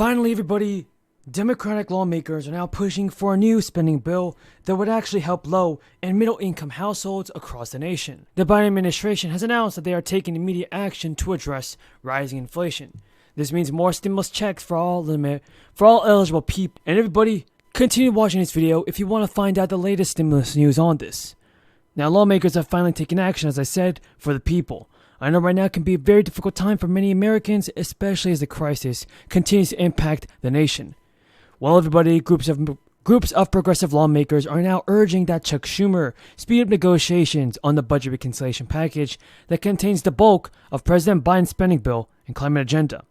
Finally, everybody, Democratic lawmakers are now pushing for a new spending bill that would actually help low and middle income households across the nation. The Biden administration has announced that they are taking immediate action to address rising inflation. This means more stimulus checks for all eligible people. And everybody, continue watching this video if you want to find out the latest stimulus news on this. Now, lawmakers have finally taken action, as I said, for the people. I know right now can be a very difficult time for many Americans, especially as the crisis continues to impact the nation. Well, everybody, groups of progressive lawmakers are now urging that Chuck Schumer speed up negotiations on the budget reconciliation package that contains the bulk of President Biden's spending bill and climate agenda,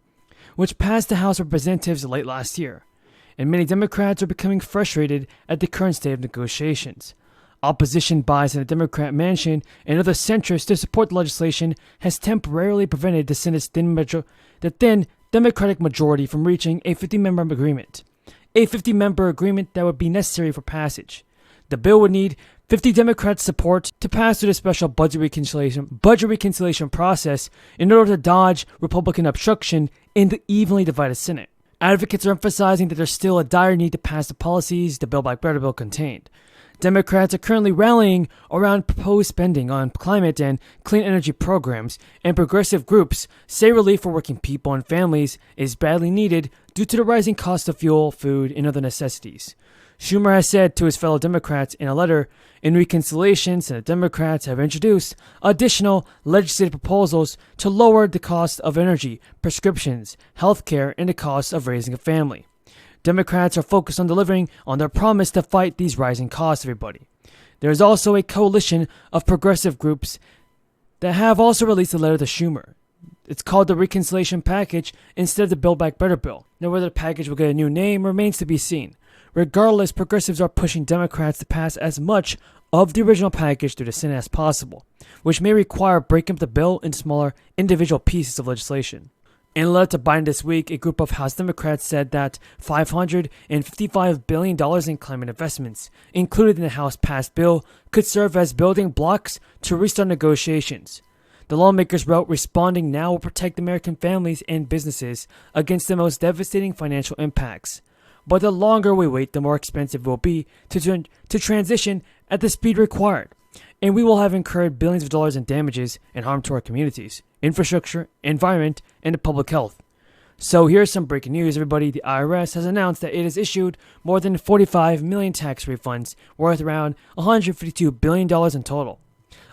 which passed the House of Representatives late last year. And many Democrats are becoming frustrated at the current state of negotiations. Opposition bias in the Democrat mansion and other centrists to support the legislation has temporarily prevented the Senate's thin Democratic majority from reaching a 50-member agreement. A 50-member agreement that would be necessary for passage. The bill would need 50 Democrats' support to pass through the special budget reconciliation process in order to dodge Republican obstruction in the evenly divided Senate. Advocates are emphasizing that there's still a dire need to pass the policies the Build Back Better bill contained. Democrats are currently rallying around proposed spending on climate and clean energy programs, and progressive groups say relief for working people and families is badly needed due to the rising cost of fuel, food, and other necessities. Schumer has said to his fellow Democrats in a letter, in reconciliation, Senate Democrats have introduced additional legislative proposals to lower the cost of energy, prescriptions, health care, and the cost of raising a family. Democrats are focused on delivering on their promise to fight these rising costs, everybody. There is also a coalition of progressive groups that have also released a letter to Schumer. It's called the Reconciliation Package instead of the Build Back Better bill. Now, whether the package will get a new name remains to be seen. Regardless, progressives are pushing Democrats to pass as much of the original package through the Senate as possible, which may require breaking up the bill into smaller individual pieces of legislation. In a letter to Biden this week, a group of House Democrats said that $555 billion in climate investments included in the House-passed bill could serve as building blocks to restart negotiations. The lawmakers wrote, responding now will protect American families and businesses against the most devastating financial impacts. But the longer we wait, the more expensive it will be to transition at the speed required. And we will have incurred billions of dollars in damages and harm to our communities, infrastructure, environment, and public health. So here's some breaking news, everybody. The IRS has announced that it has issued more than 45 million tax refunds worth around $152 billion in total.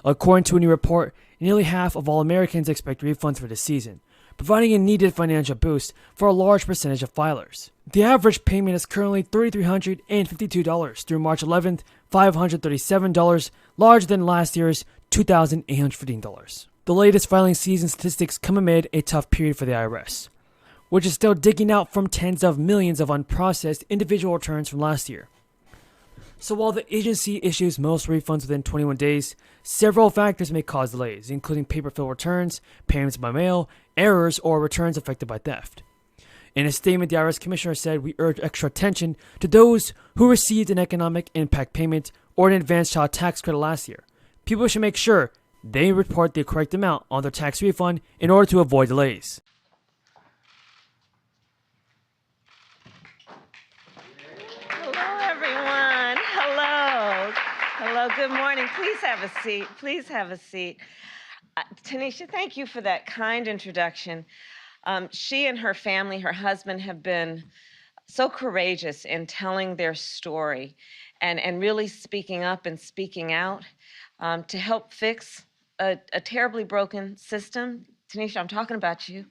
According to a new report, nearly half of all Americans expect refunds for this season, providing a needed financial boost for a large percentage of filers. The average payment is currently $3,352 through March 11th, $537, larger than last year's $2,815. The latest filing season statistics come amid a tough period for the IRS, which is still digging out from tens of millions of unprocessed individual returns from last year. So while the agency issues most refunds within 21 days, several factors may cause delays, including paper fill returns, payments by mail, errors, or returns affected by theft. In a statement, the IRS Commissioner said, we urge extra attention to those who received an economic impact payment or an advanced child tax credit last year. People should make sure they report the correct amount on their tax refund in order to avoid delays. Hello, everyone. Hello. Hello. Good morning. Please have a seat. Please have a seat. Tanisha, thank you for that kind introduction. She and her family, her husband, have been so courageous in telling their story and really speaking up and speaking out to help fix a terribly broken system. Tanisha, I'm talking about you.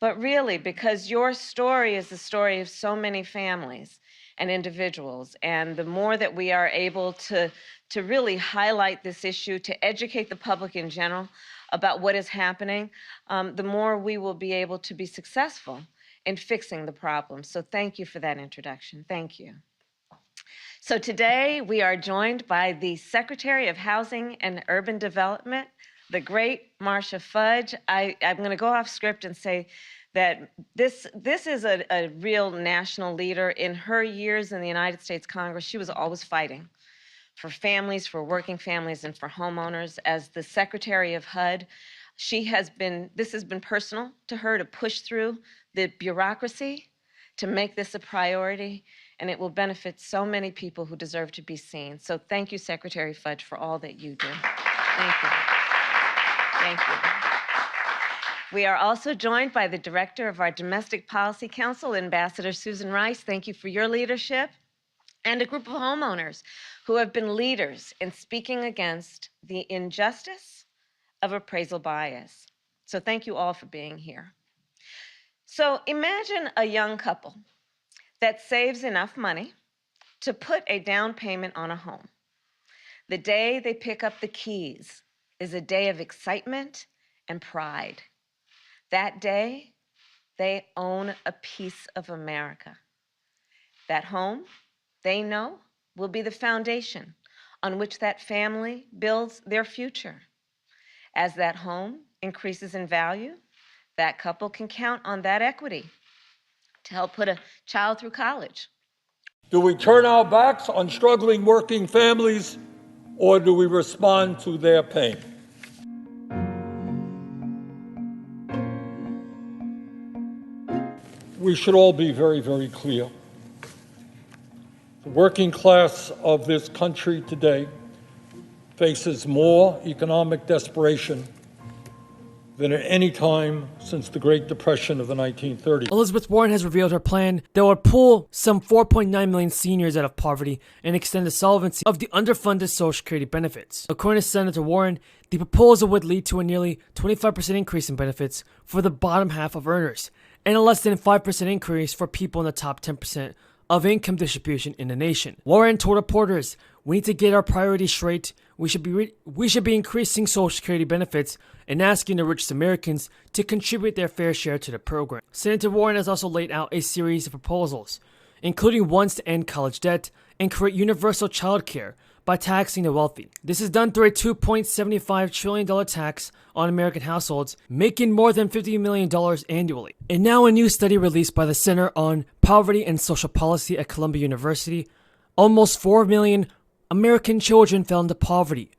But really, because your story is the story of so many families and individuals, and the more that we are able to really highlight this issue, to educate the public in general about what is happening, the more we will be able to be successful in fixing the problem. So thank you for that introduction. Thank you. So today we are joined by the Secretary of Housing and Urban Development, the great Marcia Fudge. I'm going to go off script and say that this is a real national leader. In her years in the United States Congress, she was always fighting for families, for working families, and for homeowners. As the Secretary of HUD, This has been personal to her to push through the bureaucracy to make this a priority, and it will benefit so many people who deserve to be seen. So thank you, Secretary Fudge, for all that you do. Thank you. Thank you. We are also joined by the Director of our Domestic Policy Council, Ambassador Susan Rice. Thank you for your leadership. And a group of homeowners who have been leaders in speaking against the injustice of appraisal bias. So thank you all for being here. So imagine a young couple that saves enough money to put a down payment on a home. The day they pick up the keys is a day of excitement and pride. That day, they own a piece of America. That home, they know, will be the foundation on which that family builds their future. As that home increases in value, that couple can count on that equity to help put a child through college. Do we turn our backs on struggling working families, or do we respond to their pain? We should all be very, very clear. The working class of this country today faces more economic desperation than at any time since the Great Depression of the 1930s. Elizabeth Warren has revealed her plan that would pull some 4.9 million seniors out of poverty and extend the solvency of the underfunded Social Security benefits. According to Senator Warren, the proposal would lead to a nearly 25% increase in benefits for the bottom half of earners and a less than 5% increase for people in the top 10% of income distribution in the nation. Warren told reporters, "We need to get our priorities straight. We should be increasing Social Security benefits and asking the richest Americans to contribute their fair share to the program." Senator Warren has also laid out a series of proposals, including ones to end college debt and create universal child care by taxing the wealthy. This is done through a $2.75 trillion tax on American households, making more than $50 million annually. And now a new study released by the Center on Poverty and Social Policy at Columbia University, almost 4 million American children fell into poverty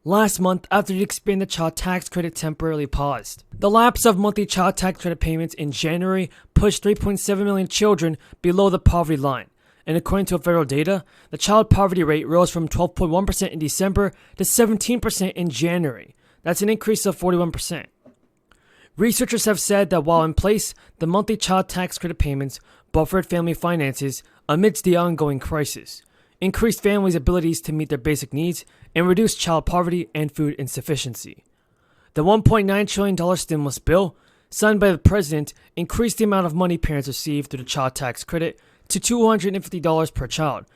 last month after the expanded child tax credit temporarily paused. The lapse of monthly child tax credit payments in January pushed 3.7 million children below the poverty line. And according to federal data, the child poverty rate rose from 12.1% in December to 17% in January. That's an increase of 41%. Researchers have said that while in place, the monthly child tax credit payments buffered family finances amidst the ongoing crisis, increased families' abilities to meet their basic needs, and reduced child poverty and food insufficiency. The $1.9 trillion stimulus bill, signed by the president, increased the amount of money parents receive through the child tax credit to $250 per child,